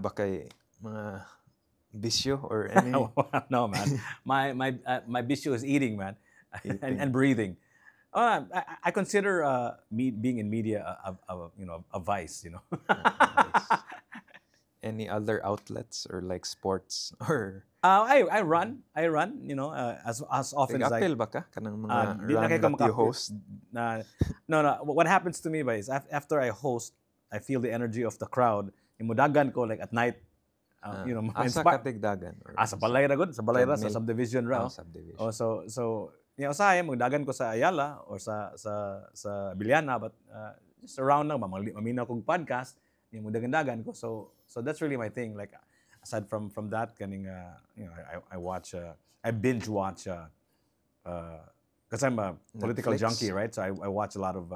ba kay mga bisyo or any No, man. My bisyo is eating, man, eating? and breathing. I consider me being in media a vice. Nice. Any other outlets or like sports or I run. As often as I. tig-apil ba ka kanang mga Di na run kay that you host? No. What happens to me ba is after I host, I feel the energy of the crowd. Imudagan ko like at night. Asa ka tigdagan or Sa balay ra gud, sa balay ra, sa treadmill? subdivision ra. Subdivision. So usahay magdagan ko sa Ayala or sa Biliana, but just around lang maminaw kong podcast, yung dagan ko. So that's really my thing. Like aside from that, kaning I watch I binge watch because I'm a political Netflix? junkie, right? So I watch a lot of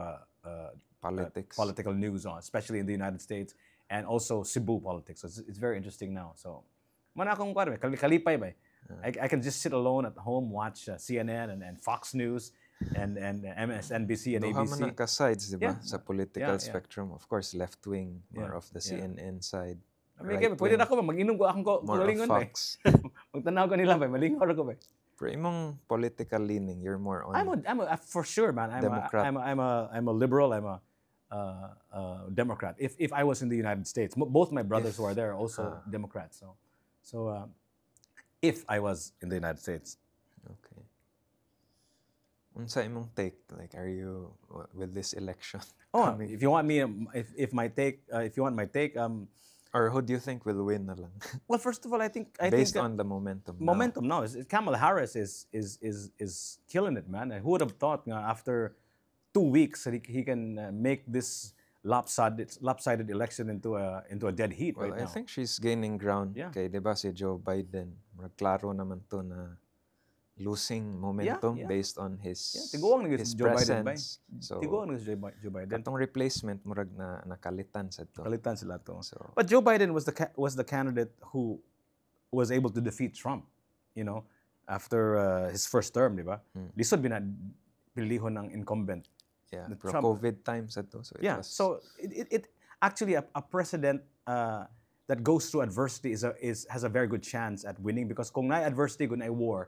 Political news, especially in the United States, and also Cebu politics. So it's very interesting now. So, mana akong kalipay ba? I can just sit alone at home, watch CNN and Fox News and MSNBC and Duha ABC. man ka sides, di ba? Yeah. Sa political Yeah. spectrum. Of course, left wing, more of the Yeah. CNN side. I mean, pwede na ako mag-inom ko akong more of kulingon ba? Fox. Magtanaw ko nila ba? Malingaw ko ba? Pero imong political leaning, you're more on I'm a for sure, man. Democrat. I'm a liberal. I'm a Democrat. If I was in the United States, both my brothers who are there are also Democrats. So if I was in the United States. Okay. Unsa imong take? Like, are you with this election? coming? If you want me, if you want my take, Or who do you think will win na lang? well, first of all, I think Based on the momentum. momentum now. Kamala Harris is killing it, man. Who would have thought after 2 weeks that he can make this lopsided election into a dead heat Well, right I now. think she's gaining ground. Yeah. Kay, di ba si Joe Biden, klaro naman to na losing momentum Yeah. based on his Tiguang na his Joe Biden ba? presence. So, Tiguang na Joe Biden. katong replacement murag na nakalitan sa to. Kalitan sila to. So, But Joe Biden was the candidate who was able to defeat Trump, after his first term, di ba? Lisod pinilihon ng incumbent. yeah, the pro Trump- COVID time sa to. So, it was, So it actually a president that goes through adversity has a very good chance at winning, because kung na adversity, kung na war,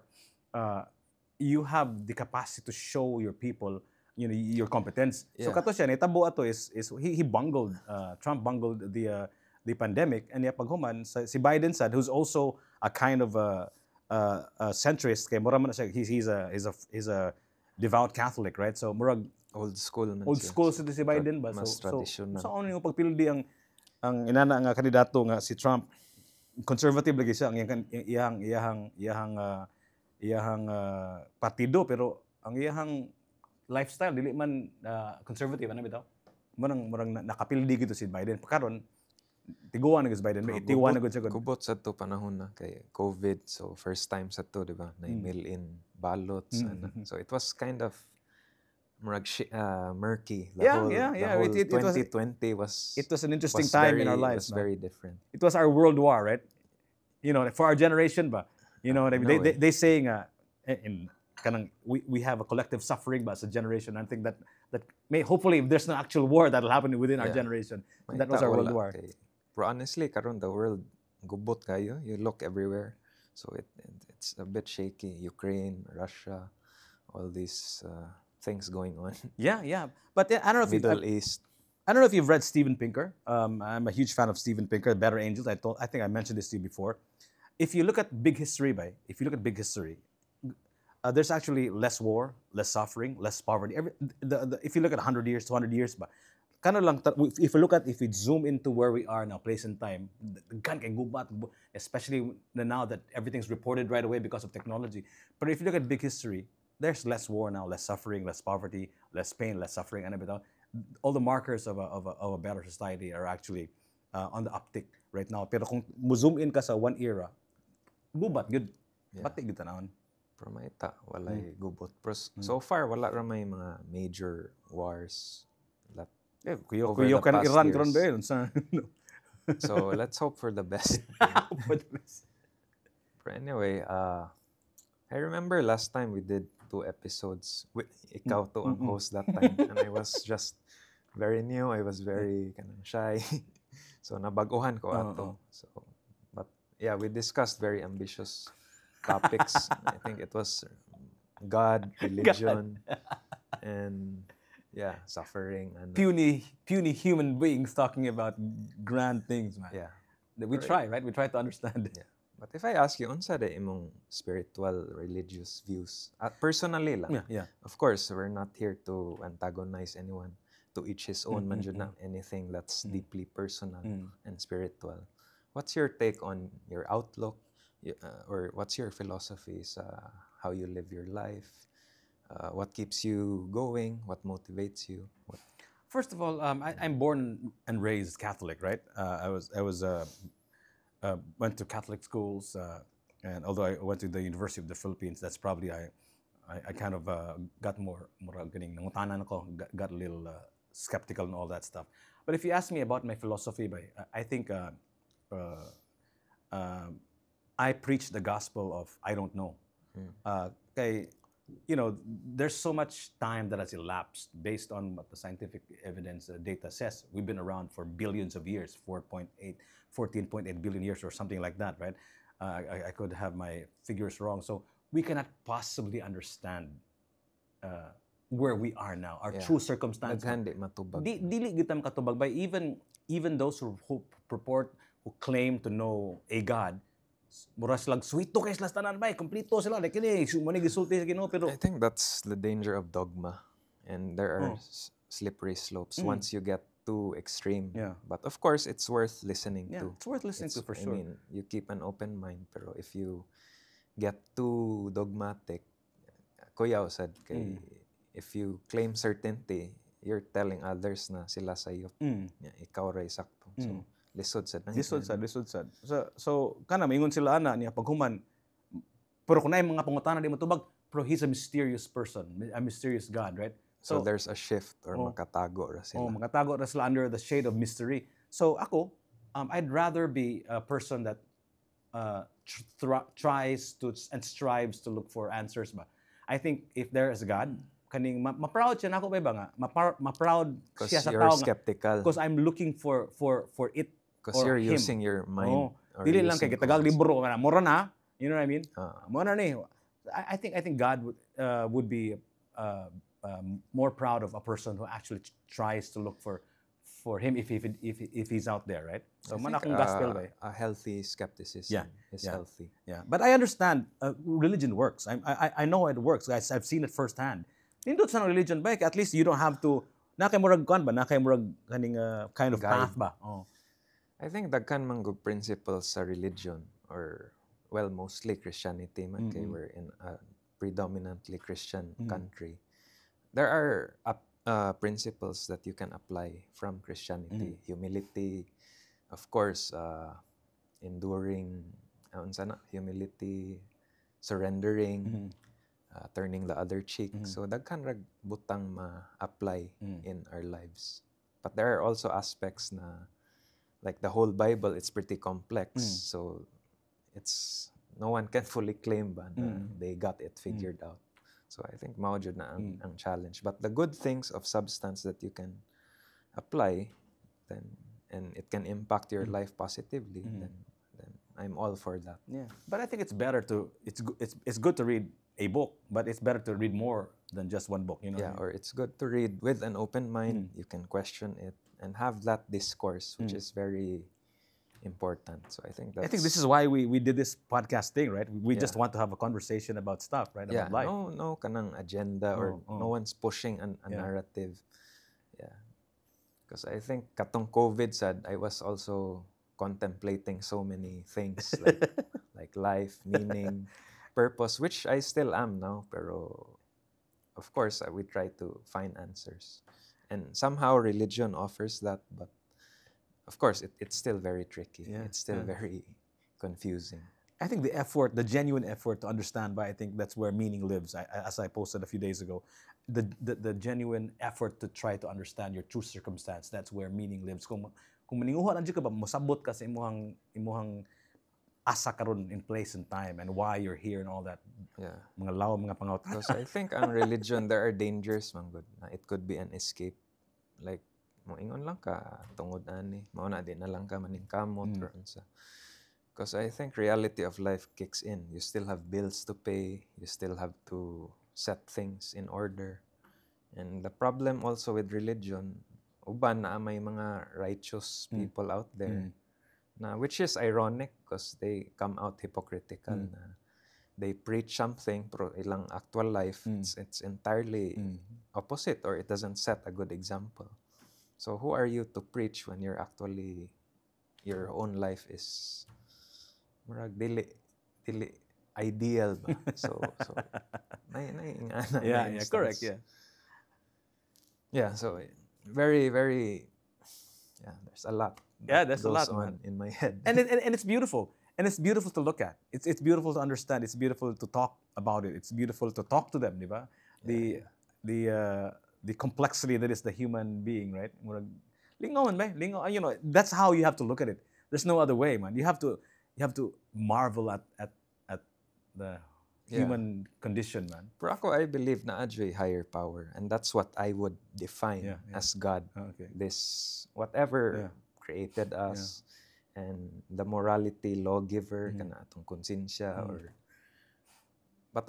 you have the capacity to show your people your competence. So Yeah. kato siya nitabo ato is he bungled Trump bungled the pandemic, and paghuman si Biden said, who's also a kind of a centrist, kay murag man siya, he's a devout Catholic, right? So murag old school man old siya. school si Biden ba? Mas traditional. So ano yung pagpildi ang inana nga kandidato nga si Trump, conservative lagi siya, ang iyahang partido, pero ang iyahang lifestyle dili man conservative, ano bitaw? Murang nakapildi gito si Biden. Karon tiguan na si Biden, may itiwan na gud siya gud. Gubot sa to panahon na kay COVID, so first time sa to, di ba? Na-mail in ballots. So it was kind of murky. The whole It was- 2020 was It was an interesting time in our lives. was no? very different. It was our world war, right? For our generation ba? You know what I mean? No They saying we have a collective suffering ba as a generation. I think that may hopefully, if there's no actual war, that'll happen within our Yeah. generation. May That was our wala world war. kay- Pero honestly, karon the world gubot kayo. You look everywhere. So it's a bit shaky. Ukraine, Russia, all these things going on. Yeah. But I don't know if Middle East. I don't know if you've read Steven Pinker. I'm a huge fan of Steven Pinker, Better Angels. I think I mentioned this to you before. If you look at big history, there's actually less war, less suffering, less poverty. If you look at 100 years, 200 years, if we zoom into where we are now, place and time, especially now that everything's reported right away because of technology. But if you look at big history, there's less war now, less suffering, less poverty, less pain, less suffering. All the markers of a better society are actually on the uptick right now. Pero kung zoom in ka sa one era, gubat, good. Yeah. Pati good tanawon. Pero maita, walay gubot. Pero so far, wala ra may mga major wars. Over Kuyo the kan past Iran years. karon ba yun? So let's hope for the best. For the best. But anyway, I remember last time we did 2 episodes. Ikaw to ang host that time. And I was just very new. I was very kind of shy. So nabaguhan ko ato. So but yeah, we discussed very ambitious topics. I think it was God, religion, and yeah, suffering and puny human beings talking about grand things, man. yeah. We try, right? We try to understand it. Yeah. But if I ask you, unsa day imong spiritual, religious views? Personally lang. Yeah. Of course, we're not here to antagonize anyone. To each his own, man jud na anything that's deeply personal and spiritual. What's your take on your outlook, or what's your philosophy sa how you live your life? What keeps you going? What motivates you? First of all, I'm born and raised Catholic, right? I went to Catholic schools, and although I went to the University of the Philippines, that's probably I kind of got more ganing nangutanan ako, got a little skeptical and all that stuff. But if you ask me about my philosophy, I think I preach the gospel of I don't know. There's so much time that has elapsed based on what the scientific evidence data says. We've been around for billions of years, 14.8 billion years or something like that, right? I could have my figures wrong. So we cannot possibly understand where we are now, our true circumstances. Naghandi matubag. Dili kita makatubag by even those who claim to know a God. Mura silang suwito kay sila tanan bay, kompleto sila like kini mo ni gisulti sa Ginoo pero I think that's the danger of dogma, and there are slippery slopes once you get too extreme. Yeah. But of course, it's worth listening to. It's worth listening to for sure. I mean, you keep an open mind, pero if you get too dogmatic, Kuya said, if you claim certainty, you're telling others na sila sayo. Ikaw ray sakto. So, lisod sad. So kana maingon sila ana niya paghuman. Pero kung ay mga pangutana di mo tubag, pero he's a mysterious person, a mysterious God, right? So there's a shift or makatago ra sila. Makatago ra sila under the shade of mystery. So ako, I'd rather be a person that tries to and strives to look for answers ba. I think if there is a God, kaning ma-proud siya nako ba nga? Ma-proud siya sa tao nga. Skeptical. Because I'm looking for it. Because you're using your mind. Dili lang kay gitagang libro nga mura na, you know what I mean? Mura ni. I think God would be more proud of a person who actually tries to look for him if he's out there, right? So man akong gospel ba. A healthy skepticism is healthy. Yeah, but I understand religion works. I know it works, guys. I've seen it firsthand. Nindot sa religion ba, at least you don't have to nakay murag kan ba, nakay murag kaning kind of path ba. I think daghan man gug principles sa religion, or well, mostly Christianity man kay we're in a predominantly Christian country. There are principles that you can apply from Christianity. Humility, of course, enduring, humility, surrendering, turning the other cheek. So daghan rag butang ma-apply in our lives. But there are also aspects na, like the whole Bible, it's pretty complex. So it's no one can fully claim ba na they got it figured out. So I think mao jud na ang challenge. But the good things of substance that you can apply, then and it can impact your life positively, then I'm all for that. Yeah. But I think it's better it's good to read a book, but it's better to read more than just one book, you know. Yeah, or it's good to read with an open mind. You can question it and have that discourse, which is very important. So I think this is why we did this podcast thing, right? We just want to have a conversation about stuff, right? Yeah, about life. No kanang agenda or no one's pushing a narrative. Yeah. Because I think katong COVID said, I was also contemplating so many things like life, meaning, purpose, which I still am now, pero of course we try to find answers. And somehow religion offers that, but of course it's still very tricky. It's still very confusing. I think the genuine effort to understand, but I think that's where meaning lives. As I posted a few days ago, the genuine effort to try to understand your true circumstance, that's where meaning lives. Kung maninguha lang ka ba, mosabot ka sa imuhang asa karon in place and time and why you're here and all that. Yeah. Mga law, mga pangaut. Because I think ang religion, there are dangers, man good. It could be an escape. Like moingon lang ka tungod ani mao na di na lang ka maning kamot or unsa. Because I think reality of life kicks in. You still have bills to pay. You still have to set things in order. And the problem also with religion, uban na may mga righteous people out there na which is ironic because they come out hypocritical na they preach something pero ilang actual life it's entirely opposite or it doesn't set a good example. So who are you to preach when you're actually your own life is murag dili ideal ba? So na Yeah, instance. correct, yeah. Yeah, so very there's a lot. Yeah, there's a goes lot, on man. in my head. And it's beautiful. And it's beautiful to look at. It's beautiful to understand. It's beautiful to talk about it. It's beautiful to talk to them, di ba? The complexity that is the human being, right? Murag, lingawan ba? Lingaw, you know, that's how you have to look at it. There's no other way, man. You have to marvel at the human condition, man. Pero ako, I believe na adyo'y higher power. And that's what I would define as God. Okay. This, whatever created us, and the morality lawgiver, kana atong konsensya, or... But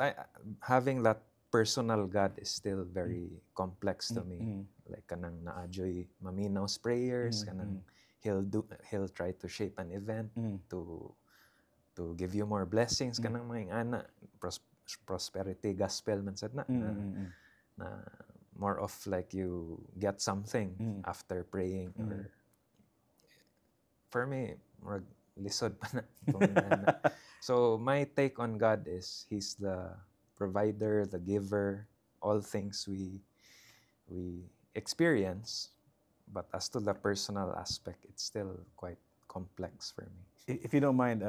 having that personal God is still very complex to me. Like, kanang naadyo'y maminaw's prayers, kanang he'll try to shape an event to give you more blessings kanang mga ana prosperity gospel man sad na more of like you get something after praying or for me more lisod pa na so my take on God is he's the provider, the giver, all things we experience, but as to the personal aspect it's still quite complex for me. If you don't mind,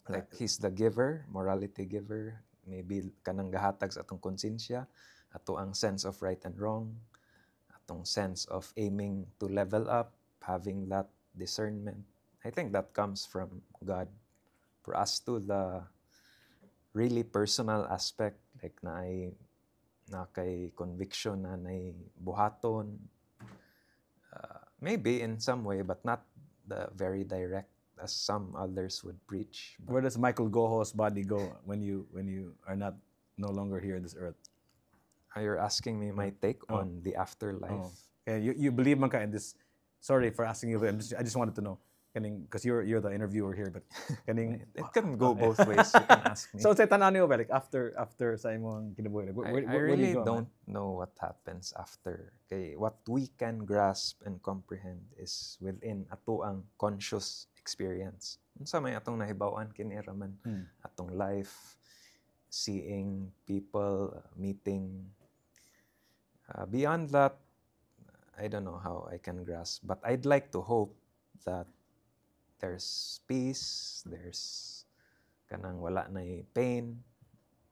like he's the giver, morality giver, maybe kanang gahatag sa atong konsensya, ato ang sense of right and wrong, atong sense of aiming to level up, having that discernment. I think that comes from God. For us to the really personal aspect, like na kay conviction na buhaton, maybe in some way, but not the very direct as some others would preach. Where does Michael Goho's body go when you are no longer here in this earth? You're asking me my take on the afterlife. Yeah, you believe man ka in this? Sorry for asking you, but I just wanted to know. Because you're the interviewer here, but it can go both ways. You can ask me. So say tanan niyo ba, like after sa imong kinabuhi, I really don't know what happens after. Okay, what we can grasp and comprehend is within ato ang conscious experience. Unsa may atong nahibaw-an kini raman atong life, seeing people, meeting. Beyond that, I don't know how I can grasp, but I'd like to hope that there's peace, there's kanang wala na pain,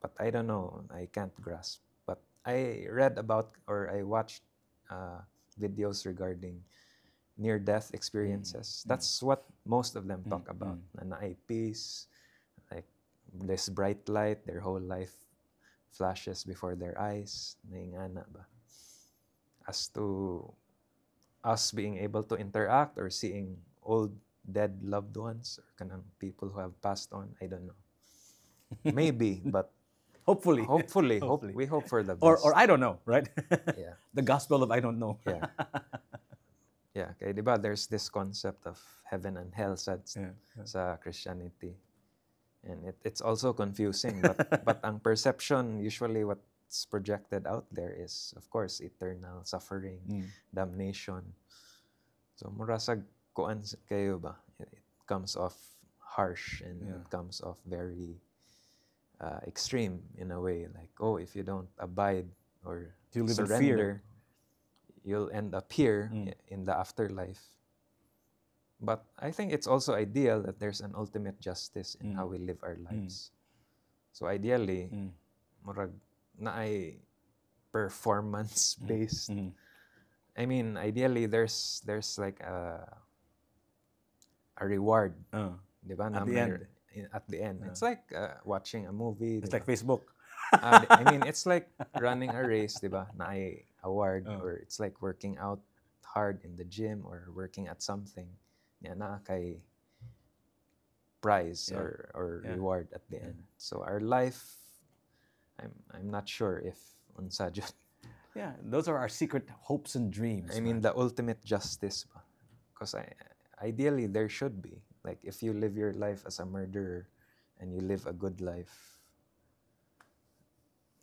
but I don't know, I can't grasp. But I read about or I watched videos regarding near-death experiences. That's what most of them talk about. Na peace, like this bright light, their whole life flashes before their eyes. Naingana ba? As to us being able to interact or seeing old dead loved ones or kanang people who have passed on, I don't know. Maybe, but hopefully. We hope for the best. Or I don't know, right? Yeah. The gospel of I don't know. Yeah. Yeah, kay di ba there's this concept of heaven and hell sa Christianity. And it's also confusing, but ang perception usually what's projected out there is of course eternal suffering, damnation. So murasag kuan kayo ba? It comes off harsh and it comes off very extreme in a way. Like, if you don't abide or surrender, you'll end up here in the afterlife. But I think it's also ideal that there's an ultimate justice in how we live our lives. So ideally, murag na ay performance-based. I mean, ideally, there's like a reward, di ba? At the end. It's like watching a movie. It's like Facebook. I mean, it's like running a race, di ba? Na ay award, or it's like working out hard in the gym or working at something, niya na kay prize Yeah. or Yeah. reward at the end. So our life, I'm not sure if unsa jud. Yeah, those are our secret hopes and dreams. I mean the ultimate justice ba? Because ideally there should be, like, if you live your life as a murderer and you live a good life,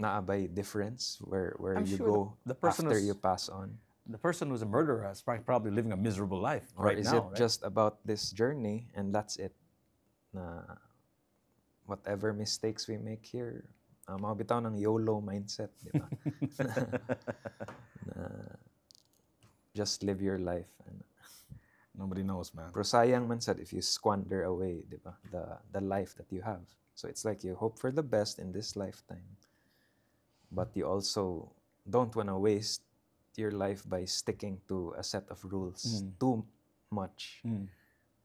naabay difference where I'm you sure go the person after who's- you pass on. the person who's a murderer is probably living a miserable life Or right is now, it right? just about this journey and that's it? Na whatever mistakes we make here, mga bitaw ng YOLO mindset, di ba? Na just live your life. And, Nobody knows, man. pero sayang man sad if you squander away, di ba? The life that you have. So it's like you hope for the best in this lifetime, but you also don't want to waste your life by sticking to a set of rules too much.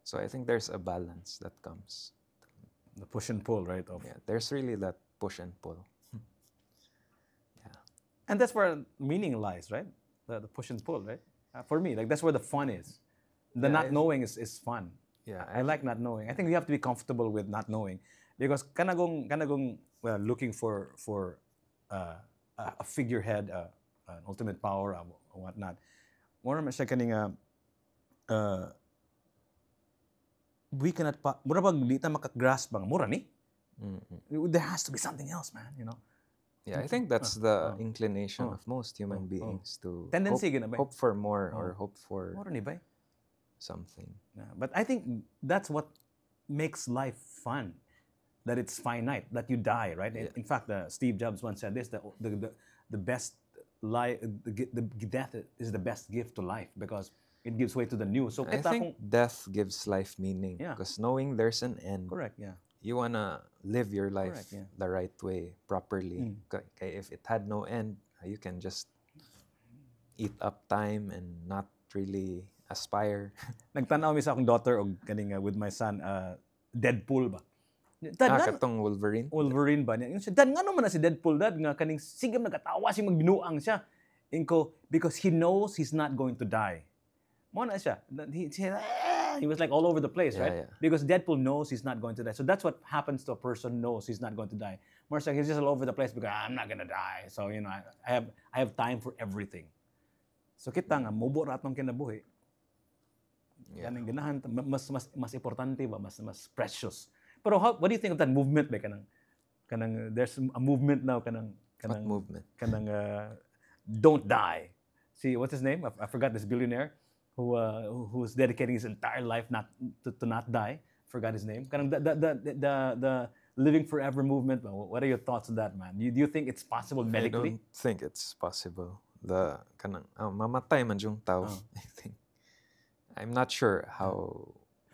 So I think there's a balance that comes. The push and pull, right? Of Yeah, there's really that push and pull. And that's where meaning lies, right? The push and pull, right? For me, like that's where the fun is. The Yeah, not knowing is fun. Yeah, I like not knowing. I think we have to be comfortable with not knowing because kanagong looking for a figurehead, an ultimate power, or whatnot. More naman siya kaning we cannot mura pag di ta makagrasp bang mura ni. There has to be something else, man. You know. Yeah, I think that's the inclination of most human beings to Tendency gina ba? hope for more or hope for Mura ni ba? something. Yeah, but I think that's what makes life fun, that it's finite, that you die, right? Yeah. In fact, Steve Jobs once said this: the best life, the death is the best gift to life because it gives way to the new. So I think death gives life meaning Yeah. because knowing there's an end, correct, yeah, you wanna live your life Correct, yeah. the right way, properly. Okay, if it had no end, you can just eat up time and not really aspire. Nagtanaw mi sa akong daughter og kaning with my son, Deadpool ba? Dad, nga- Katong Wolverine. Wolverine ba niya? Yung siya, Dad, nga naman na si Deadpool, Dad, nga kaning sigam nagatawa si magbinuang siya. Inko, because he knows he's not going to die. Mo na siya. He was like all over the place, Yeah, right? yeah. Because Deadpool knows he's not going to die. So that's what happens to a person knows he's not going to die. More like he's just all over the place because I'm not gonna die. So, you know, I have time for everything. So kita nga, mubo ra atong kinabuhi. Yeah. Kanang ganahan, mas importante ba? Mas precious. Pero what do you think of that movement ba? Kanang there's a movement now, What movement? kanang don't die. See, what's his name? I forgot this billionaire who's dedicating his entire life not to not die. Forgot his name. Kanang the living forever movement. What are your thoughts on that, man? Do you think it's possible medically? I don't think it's possible. The kanang mamatay man yung tao. I think. I'm not sure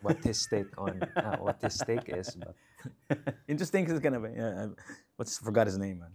what his take on what his take is, but Interesting because kind of forgot his name, man.